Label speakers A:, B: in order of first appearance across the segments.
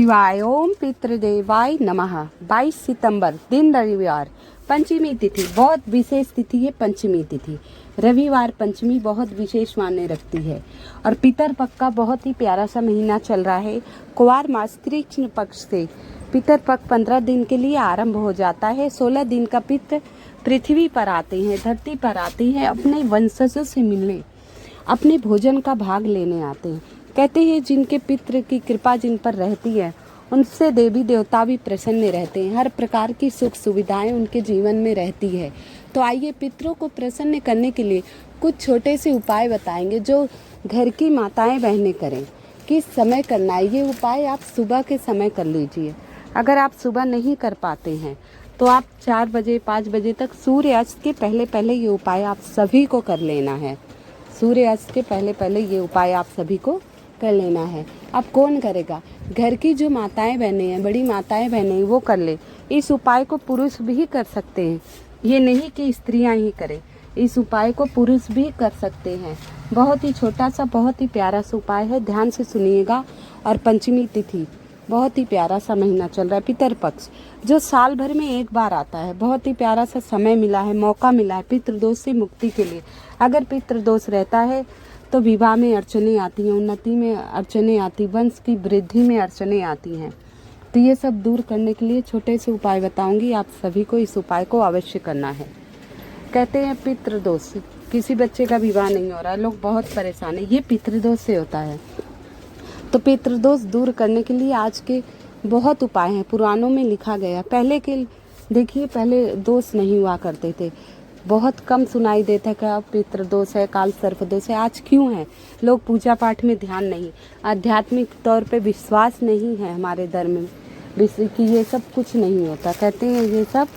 A: शिवाय ओम पितृदेवाय नमः। 22 सितंबर दिन रविवार, पंचमी तिथि। बहुत विशेष तिथि है पंचमी तिथि। रविवार पंचमी बहुत विशेष मायने रखती है और पितर पक्ष का बहुत ही प्यारा सा महीना चल रहा है। कुवार मास कृष्ण पक्ष से पितर पक्ष 15 दिन के लिए आरंभ हो जाता है। 16 दिन का पितर पृथ्वी पर आते हैं, धरती पर आते हैं, अपने वंशजों से मिलने, अपने भोजन का भाग लेने आते हैं। कहते हैं जिनके पितृ की कृपा जिन पर रहती है उनसे देवी देवता भी प्रसन्न रहते हैं। हर प्रकार की सुख सुविधाएं उनके जीवन में रहती है। तो आइए पितरों को प्रसन्न करने के लिए कुछ छोटे से उपाय बताएंगे जो घर की माताएं बहनें करें। किस समय करना है ये उपाय? आप सुबह के समय कर लीजिए। अगर आप सुबह नहीं कर पाते हैं तो आप 4 बजे 5 बजे तक सूर्यास्त के पहले पहले ये उपाय आप सभी को कर लेना है। सूर्यास्त के पहले पहले ये उपाय आप सभी को कर लेना है। अब कौन करेगा? घर की जो माताएं बहनें हैं, बड़ी माताएं बहनें हैं, वो कर ले। इस उपाय को पुरुष भी कर सकते हैं, ये नहीं कि स्त्रियां ही करें। इस उपाय को पुरुष भी कर सकते हैं। बहुत ही छोटा सा, बहुत ही प्यारा सा उपाय है, ध्यान से सुनिएगा। और पंचमी तिथि, बहुत ही प्यारा सा महीना चल रहा है, पितर पक्ष जो साल भर में एक बार आता है। बहुत ही प्यारा सा समय मिला है, मौका मिला है पितृदोष से मुक्ति के लिए। अगर पितृदोष रहता है तो विवाह में अड़चने आती हैं, उन्नति में अड़चने आती, वंश की वृद्धि में अड़चने आती हैं। तो ये सब दूर करने के लिए छोटे से उपाय बताऊंगी, आप सभी को इस उपाय को अवश्य करना है। कहते हैं पितृदोष, किसी बच्चे का विवाह नहीं हो रहा है, लोग बहुत परेशान है, ये पितृदोष से होता है। तो पितृदोष दूर करने के लिए आज के बहुत उपाय हैं, पुराणों में लिखा गया। पहले के देखिए, पहले दोष नहीं हुआ करते थे, बहुत कम सुनाई देता कि अब पितृदोष है, काल सर्प दोष है। आज क्यों है? लोग पूजा पाठ में ध्यान नहीं, आध्यात्मिक तौर पे विश्वास नहीं है हमारे धर्म में कि ये सब कुछ नहीं होता। कहते हैं ये सब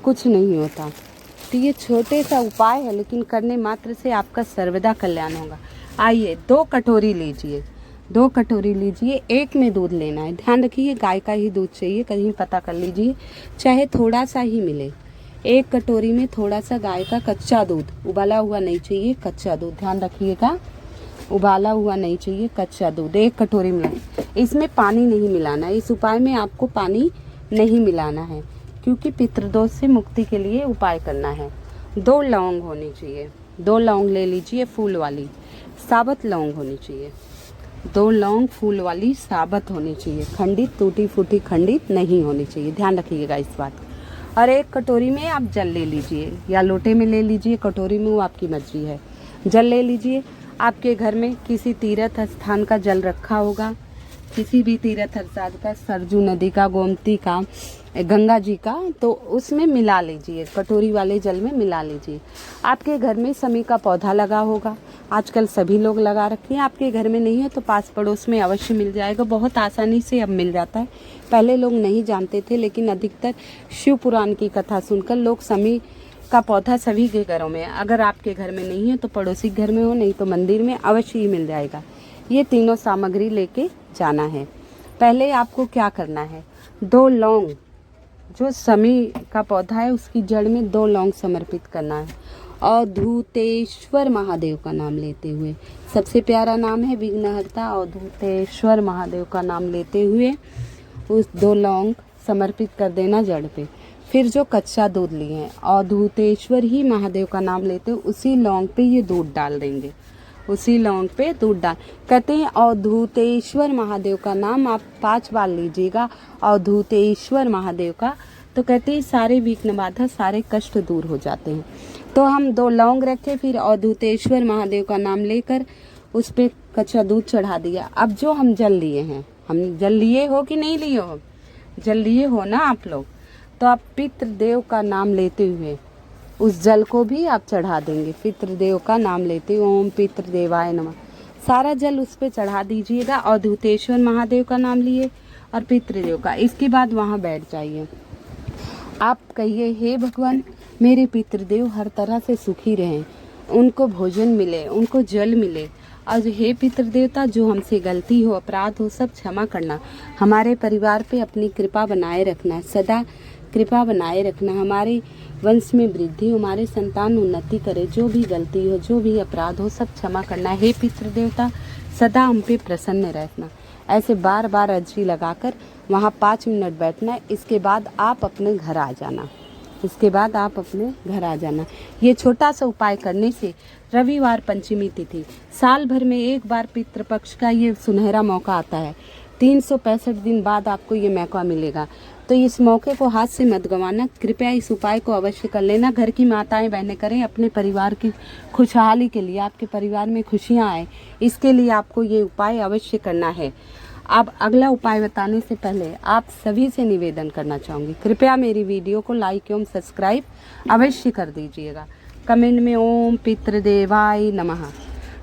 A: कुछ नहीं होता। तो ये छोटे सा उपाय है, लेकिन करने मात्र से आपका सर्वदा कल्याण होगा। आइए 2 कटोरी लीजिए, 2 कटोरी लीजिए। एक में दूध लेना है, ध्यान रखिए गाय का ही दूध चाहिए, कहीं पता कर लीजिए, चाहे थोड़ा सा ही मिले। 1 कटोरी में थोड़ा सा गाय का कच्चा दूध, उबाला हुआ नहीं चाहिए, कच्चा दूध, ध्यान रखिएगा, उबाला हुआ नहीं चाहिए, कच्चा दूध 1 कटोरी में। इसमें पानी नहीं मिलाना है, इस उपाय में आपको पानी नहीं मिलाना है, क्योंकि पितृदोष से मुक्ति के लिए उपाय करना है। 2 लौंग होनी चाहिए, 2 लौंग ले लीजिए, फूल वाली साबुत लौंग होनी चाहिए। 2 लौंग फूल वाली साबुत होनी चाहिए, खंडित टूटी फूटी खंडित नहीं होनी चाहिए, ध्यान रखिएगा इस बात को। और 1 कटोरी में आप जल ले लीजिए, या लोटे में ले लीजिए, कटोरी में, वो आपकी मर्जी है। जल ले लीजिए। आपके घर में किसी तीर्थ स्थान का जल रखा होगा, किसी भी तीर्थ स्थान का, सरजू नदी का, गोमती का, गंगा जी का, तो उसमें मिला लीजिए, कटोरी वाले जल में मिला लीजिए। आपके घर में समी का पौधा लगा होगा, आजकल सभी लोग लगा रखे हैं। आपके घर में नहीं है तो पास पड़ोस में अवश्य मिल जाएगा, बहुत आसानी से अब मिल जाता है। पहले लोग नहीं जानते थे, लेकिन अधिकतर शिव पुराण की कथा सुनकर लोग समी का पौधा सभी के घरों में है। अगर आपके घर में नहीं है तो पड़ोसी घर में हो, नहीं तो मंदिर में अवश्य ही मिल जाएगा। ये तीनों सामग्री लेके जाना है। पहले आपको क्या करना है? 2 लौंग, जो समी का पौधा है उसकी जड़ में 2 लौंग समर्पित करना है। अवधूतेश्वर महादेव का नाम लेते हुए, सबसे प्यारा नाम है विघ्नहर्ता, अवधूतेश्वर महादेव का नाम लेते हुए उस 2 लौंग समर्पित कर देना जड़ पे। फिर जो कच्चा दूध लिए हैं, अवधूतेश्वर ही महादेव का नाम लेते हुए उसी लौंग पे ये दूध डाल देंगे, उसी लौंग पे दूध डाल। कहते हैं अवधूतेश्वर महादेव का नाम आप 5 बार लीजिएगा, अवधूतेश्वर महादेव का, तो कहते हैं सारे विघ्न बाधा, सारे कष्ट दूर हो जाते हैं। तो हम 2 लौंग रखे, फिर अवधूतेश्वर महादेव का नाम लेकर उस पे कच्चा दूध चढ़ा दिया। अब जो हम जल लिए हैं, हम जल लिए हो कि नहीं लिए हो? जल लिए हो ना आप लोग, तो आप पितृदेव का नाम लेते हुए उस जल को भी आप चढ़ा देंगे। पितृदेव का नाम लेते हुए ओम पितृदेवाय नमः, सारा जल उस पे चढ़ा दीजिएगा। अवधूतेश्वर महादेव का नाम लिए और पितृदेव का। इसके बाद वहाँ बैठ जाइए। आप कहिए, हे भगवान, मेरे पितृदेव हर तरह से सुखी रहें, उनको भोजन मिले, उनको जल मिले। और हे पितृदेवता, जो हमसे गलती हो, अपराध हो, सब क्षमा करना। हमारे परिवार पे अपनी कृपा बनाए रखना, सदा कृपा बनाए रखना। हमारे वंश में वृद्धि, हमारे संतान उन्नति करे। जो भी गलती हो, जो भी अपराध हो, सब क्षमा करना। हे पितृदेवता, सदा हम पे प्रसन्न रहना। ऐसे बार बार अर्जी लगाकर वहाँ 5 मिनट बैठना है। इसके बाद आप अपने घर आ जाना। ये छोटा सा उपाय करने से रविवार पंचमी तिथि साल भर में एक बार पितृपक्ष का ये सुनहरा मौका आता है। 365 दिन बाद आपको ये मौका मिलेगा, तो इस मौके को हाथ से मत गंवाना। कृपया इस उपाय को अवश्य कर लेना। घर की माताएं बहनें करें अपने परिवार की खुशहाली के लिए, आपके परिवार में खुशियां आए, इसके लिए आपको ये उपाय अवश्य करना है। अब अगला उपाय बताने से पहले आप सभी से निवेदन करना चाहूँगी, कृपया मेरी वीडियो को लाइक एवं सब्सक्राइब अवश्य कर दीजिएगा। कमेंट में ओम पितृदेवाय नमः।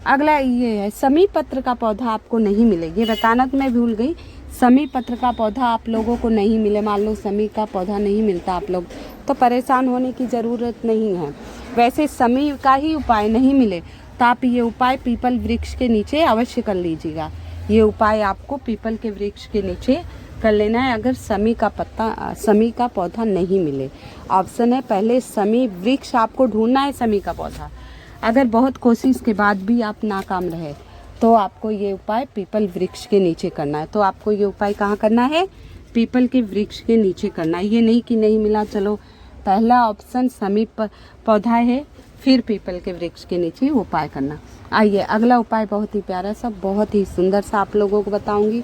A: अगला ये है, समी पत्र का पौधा आपको नहीं मिले। ये बताना तो मैं भूल गई, समी पत्र का पौधा आप लोगों को नहीं मिले। मान लो समी का पौधा नहीं मिलता आप लोग, तो परेशान होने की ज़रूरत नहीं है। वैसे समी का ही उपाय नहीं मिले तो आप ये उपाय पीपल वृक्ष के नीचे अवश्य कर लीजिएगा। ये उपाय आपको पीपल के वृक्ष के नीचे कर लेना है अगर समी का पौधा नहीं मिले। ऑप्शन है पहले समी वृक्ष आपको ढूंढना है, समी का पौधा। अगर बहुत कोशिश के बाद भी आप नाकाम रहे तो आपको ये उपाय पीपल वृक्ष के नीचे करना है। तो आपको ये उपाय कहाँ करना है? पीपल के वृक्ष के नीचे करना है। ये नहीं कि नहीं मिला, चलो पहला ऑप्शन समी पौधा है, फिर पीपल के वृक्ष के नीचे उपाय करना। आइए अगला उपाय बहुत ही प्यारा सा, बहुत ही सुंदर सा आप लोगों को बताऊंगी।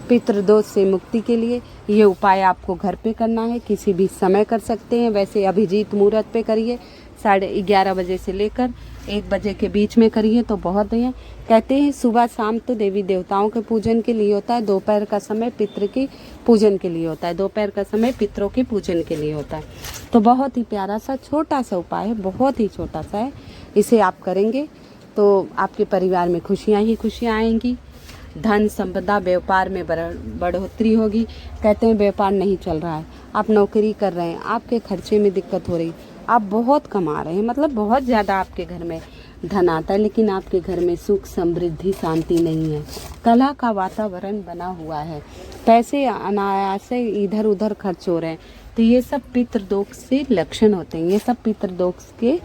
A: पितृदोष से मुक्ति के लिए ये उपाय आपको घर पे करना है, किसी भी समय कर सकते हैं। वैसे अभिजीत मुहूर्त पे करिए, 11:30 बजे से लेकर 1 बजे के बीच में करिए तो बहुत है। कहते हैं सुबह शाम तो देवी देवताओं के पूजन के लिए होता है, दोपहर का समय पितृ की पूजन के लिए होता है, दोपहर का समय पितरों के पूजन के लिए होता है। तो बहुत ही प्यारा सा छोटा सा उपाय है, बहुत ही छोटा सा है। इसे आप करेंगे तो आपके परिवार में खुशियाँ ही खुशियाँ आएंगी, धन संपदा व्यापार में बढ़ोतरी होगी। कहते हैं व्यापार नहीं चल रहा है, आप नौकरी कर रहे हैं, आपके खर्चे में दिक्कत हो रही, आप बहुत कमा रहे हैं, मतलब बहुत ज़्यादा आपके घर में धन आता है, लेकिन आपके घर में सुख समृद्धि शांति नहीं है, कलह का वातावरण बना हुआ है, पैसे अनायास से इधर उधर खर्च हो रहे हैं, तो ये सब पितृदोष से लक्षण होते हैं, ये सब पितृदोष के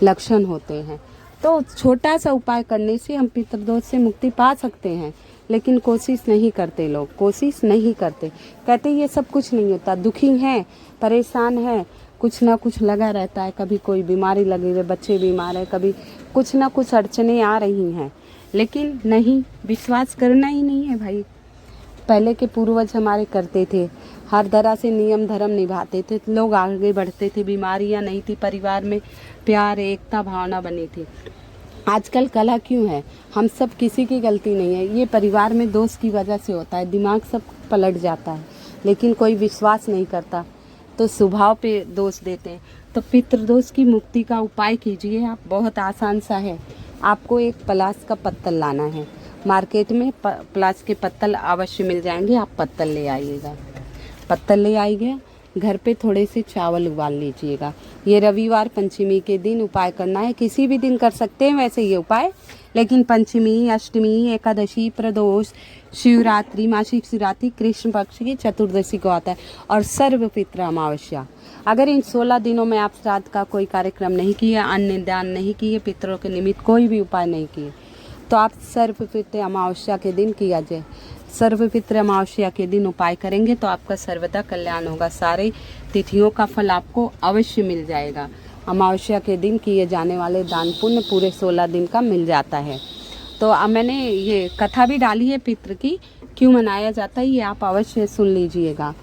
A: लक्षण होते हैं। तो छोटा सा उपाय करने से हम पितृदोष से मुक्ति पा सकते हैं, लेकिन कोशिश नहीं करते लोग, कोशिश नहीं करते। कहते ये सब कुछ नहीं होता, दुखी हैं, परेशान है, कुछ ना कुछ लगा रहता है, कभी कोई बीमारी लगी है, बच्चे बीमार है, कभी कुछ ना कुछ अड़चने आ रही हैं, लेकिन नहीं, विश्वास करना ही नहीं है भाई। पहले के पूर्वज हमारे करते थे, हर तरह से नियम धर्म निभाते थे, लोग आगे बढ़ते थे, बीमारियां नहीं थी, परिवार में प्यार एकता भावना बनी थी। आजकल कलह क्यों है? हम सब, किसी की गलती नहीं है, ये परिवार में दोष की वजह से होता है, दिमाग सब पलट जाता है, लेकिन कोई विश्वास नहीं करता तो स्वभाव पे दोष देते हैं। तो पितृदोष की मुक्ति का उपाय कीजिए आप, बहुत आसान सा है। आपको एक पलाश का पत्तल लाना है, मार्केट में पलाश के पत्तल अवश्य मिल जाएंगे, आप पत्तल ले आइएगा। पत्तल ले आइए, घर पे थोड़े से चावल उबाल लीजिएगा। ये रविवार पंचमी के दिन उपाय करना है, किसी भी दिन कर सकते हैं वैसे ये उपाय, लेकिन पंचमी, अष्टमी, एकादशी, प्रदोष, शिवरात्रि, मासिक शिवरात्रि, कृष्ण पक्ष की चतुर्दशी को आता है, और सर्वपितृ अमावस्या। अगर इन 16 दिनों में आप श्राद्ध का कोई कार्यक्रम नहीं किए, अन्न दान नहीं किए, पितरों के निमित्त कोई भी उपाय नहीं किए, तो आप सर्वपितृ अमावस्या के दिन किया जाए। सर्वपितृ अमावस्या के दिन उपाय करेंगे तो आपका सर्वदा कल्याण होगा, सारे तिथियों का फल आपको अवश्य मिल जाएगा। अमावस्या के दिन किए जाने वाले दान पुण्य पूरे 16 दिन का मिल जाता है। तो मैंने ये कथा भी डाली है पितृ की, क्यों मनाया जाता है ये आप अवश्य सुन लीजिएगा।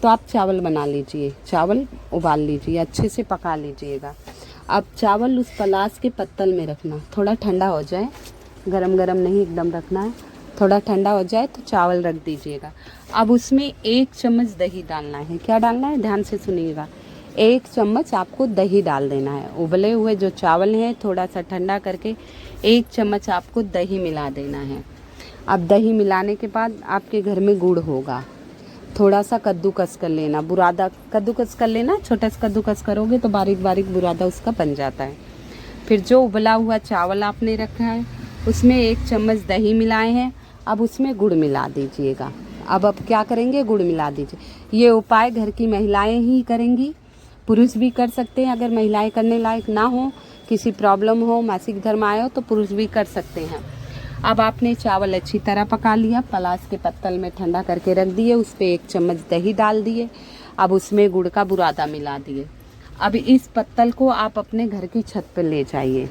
A: तो आप चावल बना लीजिए, चावल उबाल लीजिए, अच्छे से पका लीजिएगा। अब चावल उस पलाश के पत्तल में रखना, थोड़ा ठंडा हो जाए, गरम गरम नहीं एकदम रखना है, थोड़ा ठंडा हो जाए तो चावल रख दीजिएगा। अब उसमें 1 चम्मच दही डालना है। क्या डालना है? ध्यान से सुनिएगा, 1 चम्मच आपको दही डाल देना है। उबले हुए जो चावल हैं थोड़ा सा ठंडा करके 1 चम्मच आपको दही मिला देना है। अब दही मिलाने के बाद आपके घर में गुड़ होगा, थोड़ा सा कद्दूकस कर लेना, बुरादा कद्दूकस कर लेना, छोटा सा कद्दूकस करोगे तो बारीक बारीक बुरादा उसका बन जाता है। फिर जो उबला हुआ चावल आपने रखा है उसमें 1 चम्मच दही मिलाए हैं, अब उसमें गुड़ मिला दीजिएगा। अब क्या करेंगे? गुड़ मिला दीजिए। ये उपाय घर की महिलाएं ही करेंगी, पुरुष भी कर सकते हैं। अगर महिलाएं करने लायक ना हो, किसी प्रॉब्लम हो, मासिक धर्म आए हो, तो पुरुष भी कर सकते हैं। अब आपने चावल अच्छी तरह पका लिया, पलास के पत्तल में ठंडा करके रख दिए, उस पर 1 चम्मच दही डाल दिए। अब उसमें गुड़ का बुरादा मिला दिए। अब इस पत्तल को आप अपने घर की छत पर ले जाइए,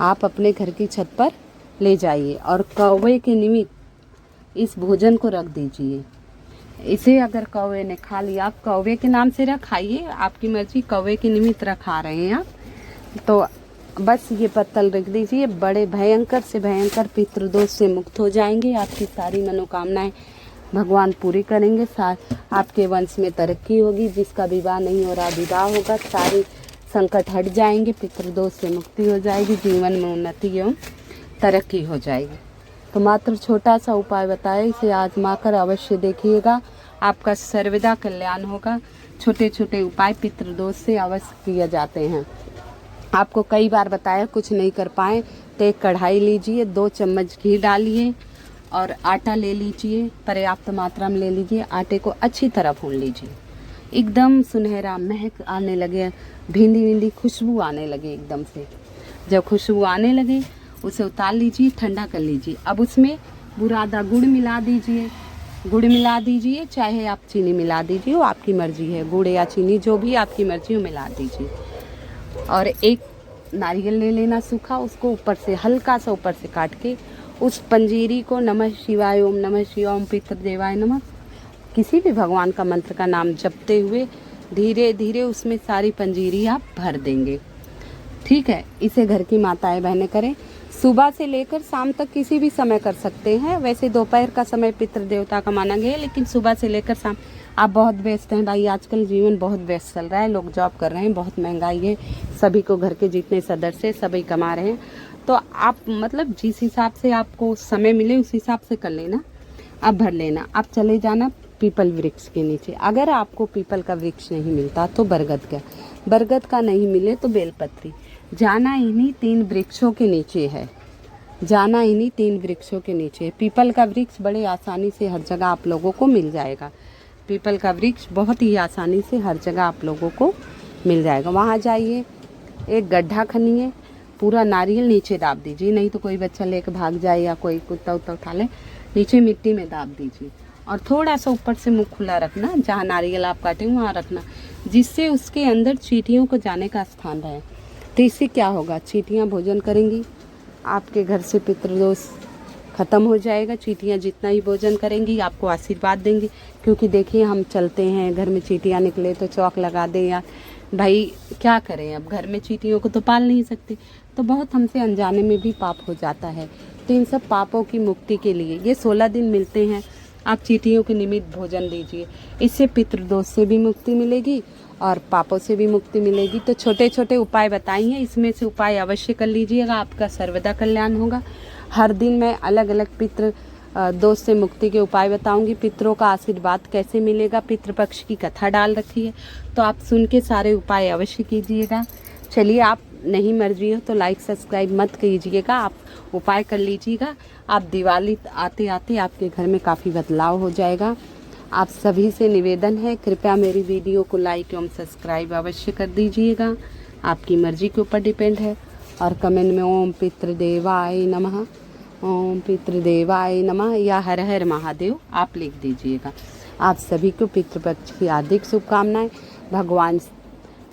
A: आप अपने घर की छत पर ले जाइए और कौवे के निमित्त इस भोजन को रख दीजिए। इसे अगर कौवे ने खा लिया, आप कौवे के नाम से रखाइए, आपकी मर्जी, कौवे के निमित्त रखा रहे हैं आप, तो बस ये पत्तल रख दीजिए। बड़े भयंकर से भयंकर पितृदोष से मुक्त हो जाएंगे। आपकी सारी मनोकामनाएं भगवान पूरी करेंगे। साथ आपके वंश में तरक्की होगी, जिसका विवाह नहीं हो रहा विवाह होगा, सारे संकट हट जाएंगे, पितृदोष से मुक्ति हो जाएगी, जीवन में उन्नति एवं तरक्की हो जाएगी। तो मात्र छोटा सा उपाय बताया, इसे आजमा कर अवश्य देखिएगा, आपका सर्वदा कल्याण होगा। छोटे छोटे उपाय पितृदोष से अवश्य किए जाते हैं। आपको कई बार बताया, कुछ नहीं कर पाए तो एक कढ़ाई लीजिए, 2 चम्मच घी डालिए और आटा ले लीजिए, पर्याप्त मात्रा में ले लीजिए। आटे को अच्छी तरह भून लीजिए, एकदम सुनहरा महक आने लगे, भिंडी भिंडी खुशबू आने लगे एकदम से। जब खुशबू आने लगे उसे उतार लीजिए, ठंडा कर लीजिए। अब उसमें बुरादा गुड़ मिला दीजिए, गुड़ मिला दीजिए, चाहे आप चीनी मिला दीजिए, वो आपकी मर्जी है, गुड़ या चीनी जो भी आपकी मर्जी हो मिला दीजिए। और एक नारियल ले लेना सूखा, उसको ऊपर से हल्का सा ऊपर से काट के उस पंजीरी को नमः शिवाय ओम नमः शिवाय ओम पितृदेवाय नमः, किसी भी भगवान का मंत्र का नाम जपते हुए धीरे धीरे उसमें सारी पंजीरी आप भर देंगे। ठीक है, इसे घर की माताएं बहनें करें। सुबह से लेकर शाम तक किसी भी समय कर सकते हैं। वैसे दोपहर का समय पितृ देवता का माना गया है, लेकिन सुबह से लेकर शाम। आप बहुत व्यस्त हैं भाई, आजकल जीवन बहुत व्यस्त चल रहा है, लोग जॉब कर रहे हैं, बहुत महंगाई है, सभी को घर के जितने सदस्य सभी कमा रहे हैं। तो आप मतलब जिस हिसाब से आपको समय मिले उस हिसाब से कर लेना, आप भर लेना। आप चले जाना पीपल वृक्ष के नीचे। अगर आपको पीपल का वृक्ष नहीं मिलता तो बरगद का नहीं मिले तो बेलपत्री। जाना इन्हीं 3 वृक्षों के नीचे है, जाना इन्हीं 3 वृक्षों के नीचे है। पीपल का वृक्ष बड़े आसानी से हर जगह आप लोगों को मिल जाएगा। पीपल का वृक्ष बहुत ही आसानी से हर जगह आप लोगों को मिल जाएगा। वहाँ जाइए, एक गड्ढा खनिए, पूरा नारियल नीचे दाब दीजिए, नहीं तो कोई बच्चा लेकर भाग जाए या कोई कुत्ता उत्ता उठा ले, नीचे मिट्टी में दाब दीजिए और थोड़ा सा ऊपर से मुंह खुला रखना, जहाँ नारियल आप काटें वहाँ रखना, जिससे उसके अंदर चींटियों को जाने का स्थान रहे। तो इससे क्या होगा, चींटियाँ भोजन करेंगी, आपके घर से पितृदोष खत्म हो जाएगा। चींटियाँ जितना ही भोजन करेंगी आपको आशीर्वाद देंगी। क्योंकि देखिए, हम चलते हैं, घर में चींटियाँ निकले तो चौक लगा दे, या भाई क्या करें, अब घर में चींटियों को तो पाल नहीं सकते, तो बहुत हमसे अनजाने में भी पाप हो जाता है। तो इन सब पापों की मुक्ति के लिए ये 16 दिन मिलते हैं, आप चींटियों के निमित्त भोजन दीजिए। इससे पितृदोष से भी मुक्ति मिलेगी और पापों से भी मुक्ति मिलेगी। तो छोटे छोटे उपाय बताई हैं, इसमें से उपाय अवश्य कर लीजिएगा, आपका सर्वदा कल्याण होगा। हर दिन मैं अलग अलग पितृ दोष से मुक्ति के उपाय बताऊंगी। पितरों का आशीर्वाद कैसे मिलेगा, पितृपक्ष की कथा डाल रखी है, तो आप सुन के सारे उपाय अवश्य कीजिएगा। चलिए, आप नहीं मर्जी हो तो लाइक सब्सक्राइब मत कीजिएगा, आप उपाय कर लीजिएगा। आप दिवाली आते आते आपके घर में काफ़ी बदलाव हो जाएगा। आप सभी से निवेदन है, कृपया मेरी वीडियो को लाइक एवं सब्सक्राइब अवश्य कर दीजिएगा, आपकी मर्जी के ऊपर डिपेंड है। और कमेंट में ओम पितृदेवाय नमः, ओम पितृदेवाय नमः या हर हर महादेव आप लिख दीजिएगा। आप सभी को पितृपक्ष की हार्दिक शुभकामनाएं। भगवान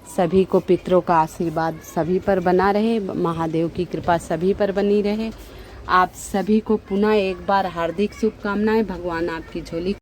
A: सभी को, पितरों का आशीर्वाद सभी पर बना रहे, महादेव की कृपा सभी पर बनी रहे। आप सभी को पुनः एक बार हार्दिक शुभकामनाएं। भगवान आपकी झोली